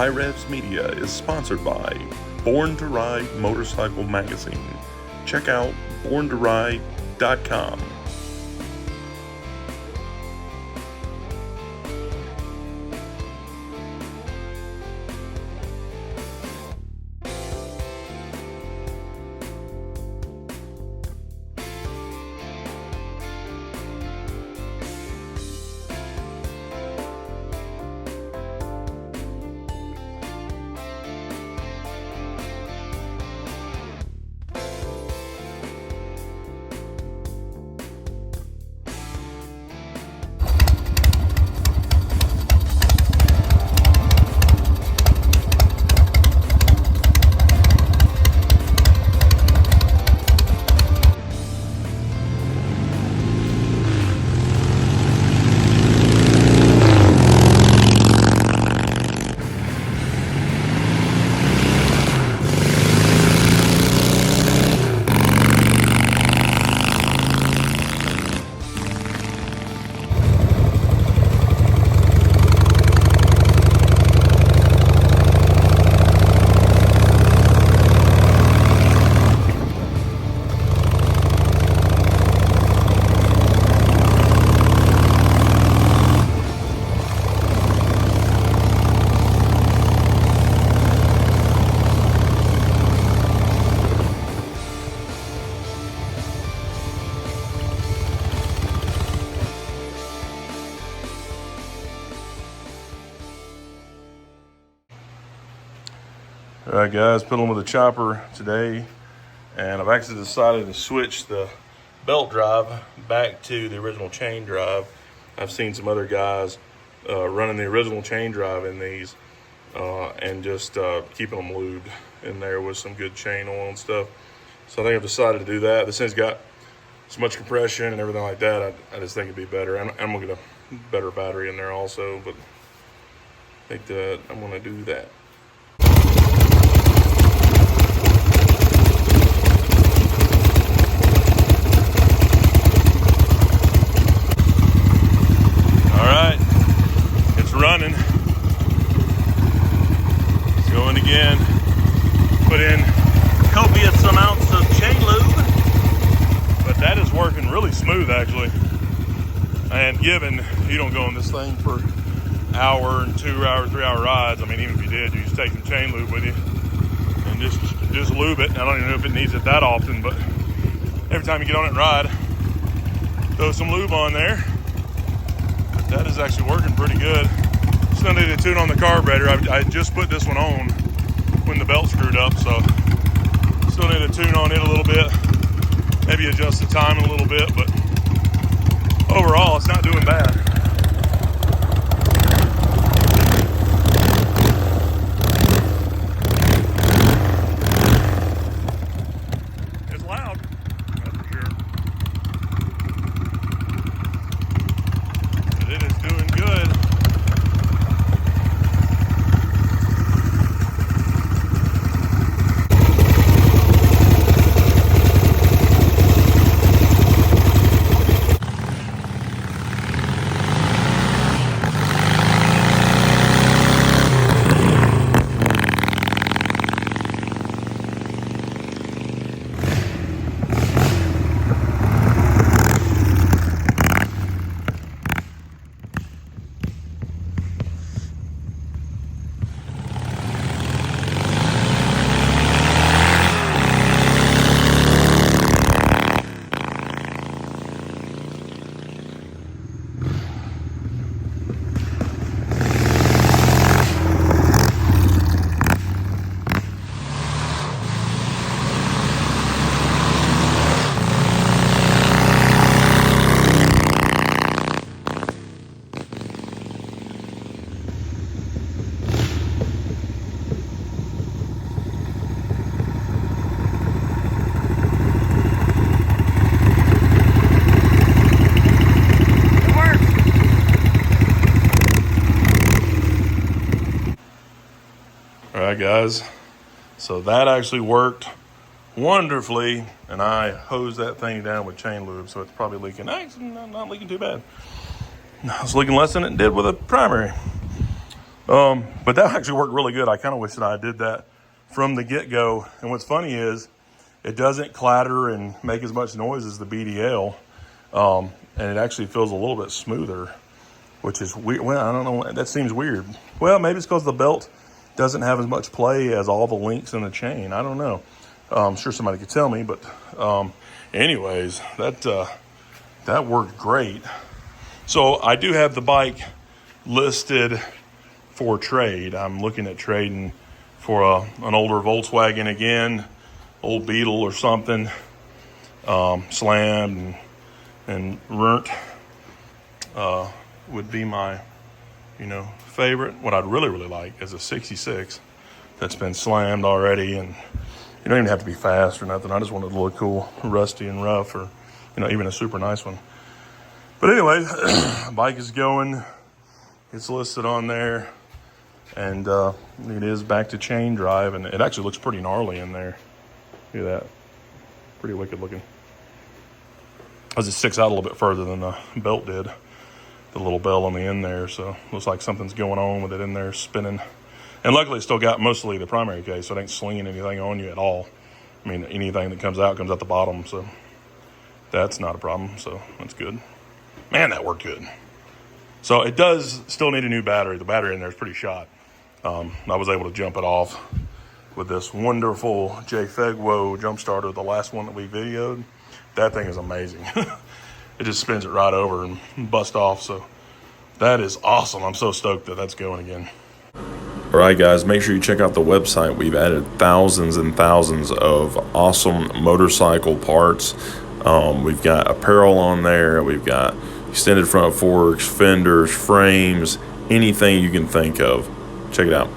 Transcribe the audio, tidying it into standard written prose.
HiRevz Media is sponsored by Born to Ride Motorcycle Magazine. Check out borntoride.com. Alright guys, put on with the chopper today, and I've actually decided to switch the belt drive back to the original chain drive. I've seen some other guys running the original chain drive in these and just keeping them lubed in there with some good chain oil and stuff. So I think I've decided to do that. This thing's got so much compression and everything like that, I just think it'd be better. I'm gonna get a better battery in there also, but I think that I'm gonna do that. Running. It's going again. Put in copious amounts of chain lube, but that is working really smooth actually. And given you don't go on this thing for hour and 2 hour, 3 hour rides, I mean, even if you did, you just take some chain lube with you and just lube it. I don't even know if it needs it that often, but every time you get on it and ride, throw some lube on there. That is actually working pretty good. Still need to tune on the carburetor. I just put this one on when the belt screwed up, so still need to tune on it a little bit. Maybe adjust the timing a little bit, but overall, it's not doing bad. It's loud, that's for sure. But it is doing good. Alright guys, so that actually worked wonderfully, and I hosed that thing down with chain lube, so it's probably leaking. Actually, not leaking too bad. It's leaking less than it did with a primary. But that actually worked really good. I kind of wish that I did that from the get-go. And what's funny is it doesn't clatter and make as much noise as the BDL. And it actually feels a little bit smoother, which is weird. Well, I don't know. That seems weird. Well, maybe it's because the belt doesn't have as much play as all the links in the chain. I don't know. I'm sure somebody could tell me, but anyways, that worked great. So I do have the bike listed for trade. I'm looking at trading for an older Volkswagen again, old Beetle or something, slammed and ruined. Would be my, favorite. What I'd really like is a 66 that's been slammed already, and you don't even have to be fast or nothing. I just wanted to look cool, rusty and rough, or even a super nice one. But anyway, bike is going. It's listed on there, and it is back to chain drive, and it actually looks pretty gnarly in there. Look at that, pretty wicked looking. As it sticks out a little bit further than the belt did, the little bell on the end there. So looks like something's going on with it in there spinning. And luckily it's still got mostly the primary case, so it ain't slinging anything on you at all. I mean, anything that comes out the bottom, so that's not a problem. So that's good. Man, that worked good. So it does still need a new battery. The battery in there is pretty shot. I was able to jump it off with this wonderful Fegwo jump starter, the last one that we videoed. That thing is amazing. It just spins it right over and busts off. So that is awesome. I'm so stoked that that's going again. All right, guys, make sure you check out the website. We've added thousands and thousands of awesome motorcycle parts. We've got apparel on there. We've got extended front forks, fenders, frames, anything you can think of. Check it out.